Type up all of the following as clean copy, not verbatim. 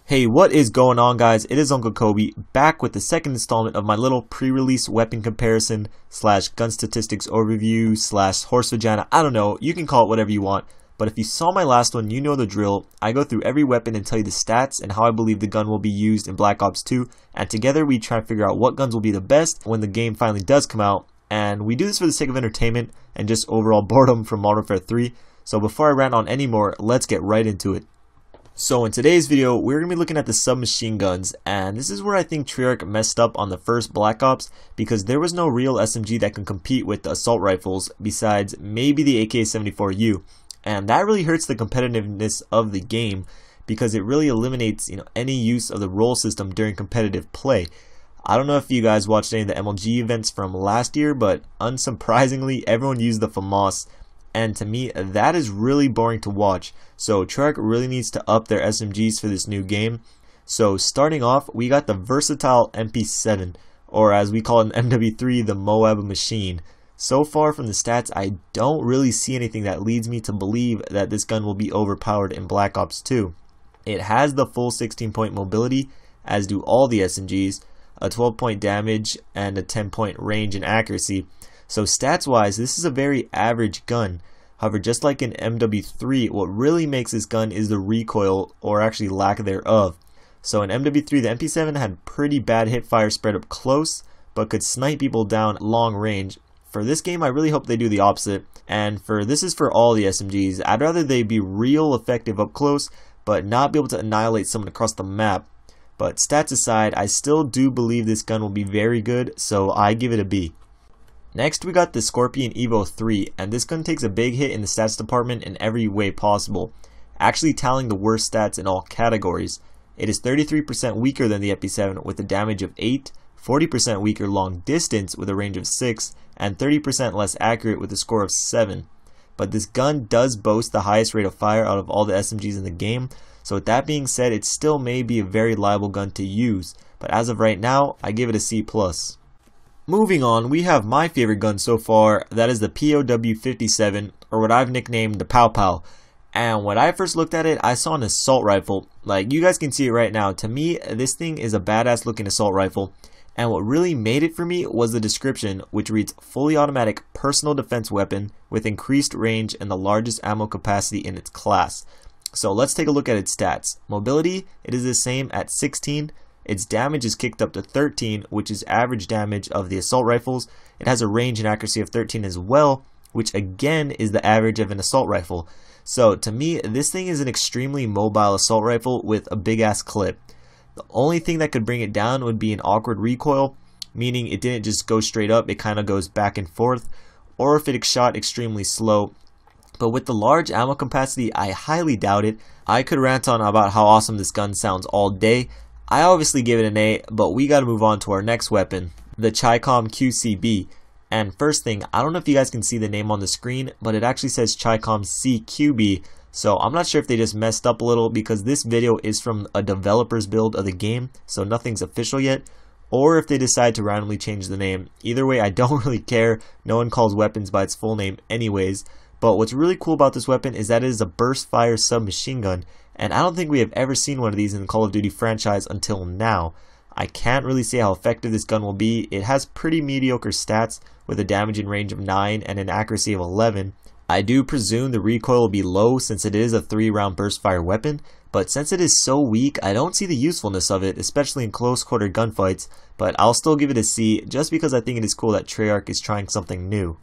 Hey, what is going on, guys? It is Uncle Kobe back with the second installment of my little pre-release weapon comparison slash gun statistics overview slash horse vagina. I don't know, you can call it whatever you want. But if you saw my last one, you know the drill. I go through every weapon and tell you the stats and how I believe the gun will be used in Black Ops 2. And together we try to figure out what guns will be the best when the game finally does come out. And we do this for the sake of entertainment and just overall boredom from Modern Warfare 3. So before I rant on any more, let's get right into it. So in today's video, we're going to be looking at the submachine guns, and this is where I think Treyarch messed up on the first Black Ops, because there was no real SMG that can compete with the assault rifles besides maybe the AK-74U, and that really hurts the competitiveness of the game because it really eliminates any use of the roll system during competitive play. I don't know if you guys watched any of the MLG events from last year, but unsurprisingly everyone used the FAMAS. And to me, that is really boring to watch. So Treyarch really needs to up their SMGs for this new game. So starting off, we got the versatile MP7, or as we call it in MW3, the Moab Machine. So far from the stats, I don't really see anything that leads me to believe that this gun will be overpowered in Black Ops 2. It has the full 16-point mobility, as do all the SMGs, a 12-point damage, and a 10-point range and accuracy. So stats wise, this is a very average gun. However, just like in MW3, what really makes this gun is the recoil, or actually lack thereof. So in MW3, the MP7 had pretty bad hip fire spread up close, but could snipe people down long range. For this game, I really hope they do the opposite, and this is for all the SMGs. I'd rather they be real effective up close, but not be able to annihilate someone across the map. But stats aside, I still do believe this gun will be very good, so I give it a B. Next we got the Scorpion Evo 3, and this gun takes a big hit in the stats department in every way possible, actually tallying the worst stats in all categories. It is 33% weaker than the MP7 with a damage of 8, 40% weaker long distance with a range of 6, and 30% less accurate with a score of 7. But this gun does boast the highest rate of fire out of all the SMGs in the game, so with that being said, it still may be a very liable gun to use, but as of right now, I give it a C+. Moving on, we have my favorite gun so far, that is the POW-57, or what I've nicknamed the Pow Pow. And when I first looked at it, I saw an assault rifle. Like, you guys can see it right now. To me, this thing is a badass looking assault rifle. And what really made it for me was the description, which reads fully automatic personal defense weapon with increased range and the largest ammo capacity in its class. So let's take a look at its stats. Mobility, it is the same at 16. Its damage is kicked up to 13, which is average damage of the assault rifles. It has a range and accuracy of 13 as well, which again is the average of an assault rifle. So to me, this thing is an extremely mobile assault rifle with a big ass clip. The only thing that could bring it down would be an awkward recoil, meaning it didn't just go straight up, it kind of goes back and forth, or if it shot extremely slow. But with the large ammo capacity, I highly doubt it. I could rant on about how awesome this gun sounds all day. I obviously give it an A, but we gotta move on to our next weapon, the Chicom QCB. And first thing, I don't know if you guys can see the name on the screen, but it actually says Chicom CQB, so I'm not sure if they just messed up a little because this video is from a developer's build of the game, so nothing's official yet, or if they decide to randomly change the name. Either way, I don't really care. No one calls weapons by its full name anyways. But what's really cool about this weapon is that it is a burst fire submachine gun, and I don't think we have ever seen one of these in the Call of Duty franchise until now. I can't really say how effective this gun will be. It has pretty mediocre stats with a damage and range of 9 and an accuracy of 11. I do presume the recoil will be low since it is a 3-round burst fire weapon, but since it is so weak, I don't see the usefulness of it, especially in close quarter gunfights, but I'll still give it a C just because I think it is cool that Treyarch is trying something new.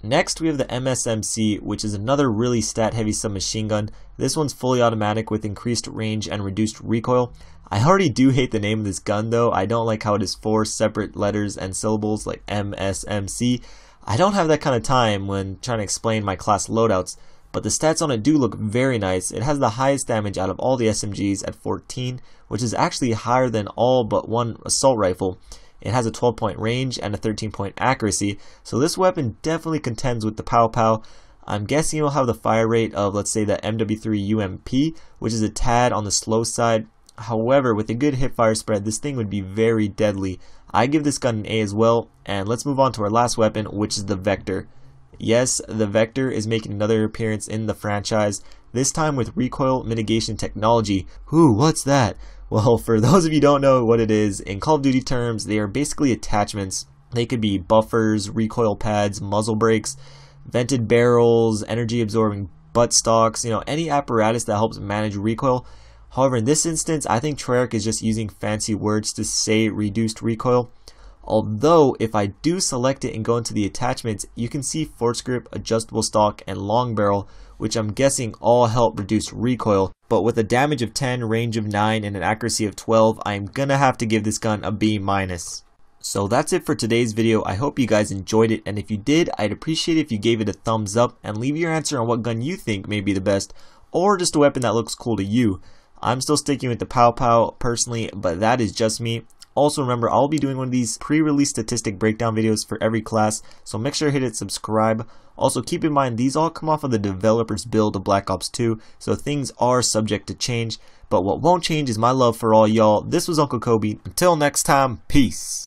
Next we have the MSMC, which is another really stat heavy submachine gun. This one's fully automatic with increased range and reduced recoil. I already do hate the name of this gun though. I don't like how it is 4 separate letters and syllables like MSMC. I don't have that kind of time when trying to explain my class loadouts, but the stats on it do look very nice. It has the highest damage out of all the SMGs at 14, which is actually higher than all but one assault rifle. It has a 12-point range and a 13-point accuracy, so this weapon definitely contends with the Pow Pow. I'm guessing it'll have the fire rate of, let's say, the MW3 UMP, which is a tad on the slow side. However, with a good hip fire spread, this thing would be very deadly. I give this gun an A as well, and let's move on to our last weapon, which is the Vector. Yes, the Vector is making another appearance in the franchise. this time with recoil mitigation technology. Ooh, what's that? Well, for those of you who don't know what it is, in Call of Duty terms, they are basically attachments. They could be buffers, recoil pads, muzzle brakes, vented barrels, energy absorbing buttstocks, any apparatus that helps manage recoil. However, in this instance, I think Treyarch is just using fancy words to say reduced recoil. Although, if I do select it and go into the attachments, you can see force grip, adjustable stock, and long barrel, which I'm guessing all help reduce recoil. But with a damage of 10, range of 9, and an accuracy of 12, I'm gonna have to give this gun a B-. So that's it for today's video. I hope you guys enjoyed it, and if you did, I'd appreciate it if you gave it a thumbs up and leave your answer on what gun you think may be the best, or just a weapon that looks cool to you. I'm still sticking with the Pow Pow personally, but that is just me. Also remember, I'll be doing one of these pre-release statistic breakdown videos for every class, so make sure to hit subscribe. Also keep in mind, these all come off of the developer's build of Black Ops 2, so things are subject to change. But what won't change is my love for all y'all. This was Uncle Kobe. Until next time, peace.